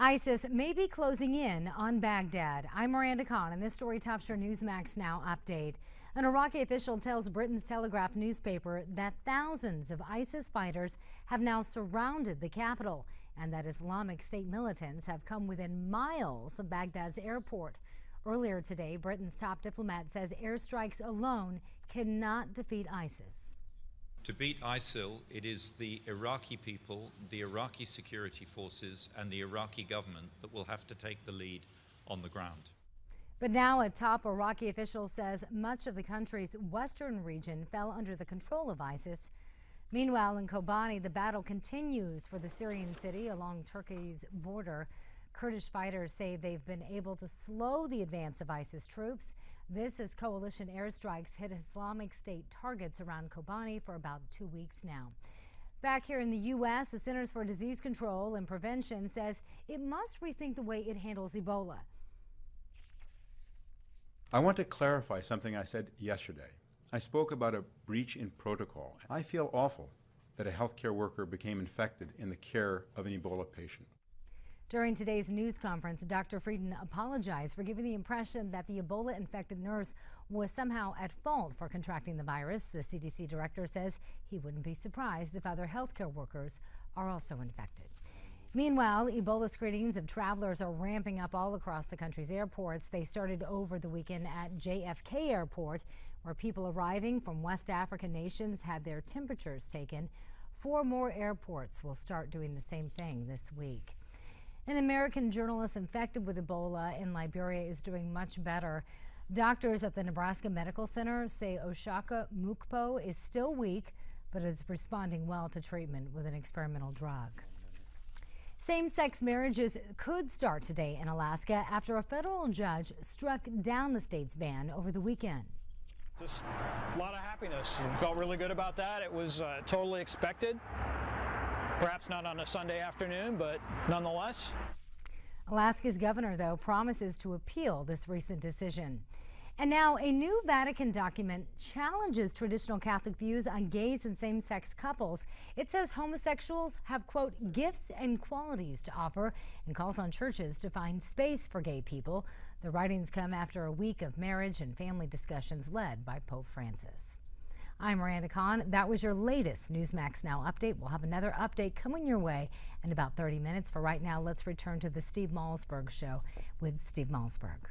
ISIS may be closing in on Baghdad. I'm Miranda Khan, and this story tops your Newsmax Now update. An Iraqi official tells Britain's Telegraph newspaper that thousands of ISIS fighters have now surrounded the capital and that Islamic State militants have come within miles of Baghdad's airport. Earlier today, Britain's top diplomat says airstrikes alone cannot defeat ISIS. To beat ISIL, it is the Iraqi people, the Iraqi security forces, and the Iraqi government that will have to take the lead on the ground. But now a top Iraqi official says much of the country's western region fell under the control of ISIS. Meanwhile, in Kobani, the battle continues for the Syrian city along Turkey's border. Kurdish fighters say they've been able to slow the advance of ISIS troops. This as coalition airstrikes hit Islamic State targets around Kobani for about 2 weeks now. Back here in the U.S., the Centers for Disease Control and Prevention says it must rethink the way it handles Ebola. I want to clarify something I said yesterday. I spoke about a breach in protocol. I feel awful that a healthcare worker became infected in the care of an Ebola patient. During today's news conference, Dr. Frieden apologized for giving the impression that the Ebola-infected nurse was somehow at fault for contracting the virus. The CDC director says he wouldn't be surprised if other healthcare workers are also infected. Meanwhile, Ebola screenings of travelers are ramping up all across the country's airports. They started over the weekend at JFK Airport, where people arriving from West African nations had their temperatures taken. 4 more airports will start doing the same thing this week. An American journalist infected with Ebola in Liberia is doing much better. Doctors at the Nebraska Medical Center say Oshaka Mukpo is still weak, but is responding well to treatment with an experimental drug. Same-sex marriages could start today in Alaska after a federal judge struck down the state's ban over the weekend. Just a lot of happiness. Felt really good about that. It was totally expected. Perhaps not on a Sunday afternoon, but nonetheless. Alaska's governor, though, promises to appeal this recent decision. And now a new Vatican document challenges traditional Catholic views on gays and same-sex couples. It says homosexuals have, quote, gifts and qualities to offer and calls on churches to find space for gay people. The writings come after a week of marriage and family discussions led by Pope Francis. I'm Miranda Khan. That was your latest Newsmax Now update. We'll have another update coming your way in about 30 minutes. For right now, let's return to the Steve Malzberg Show with Steve Malzberg.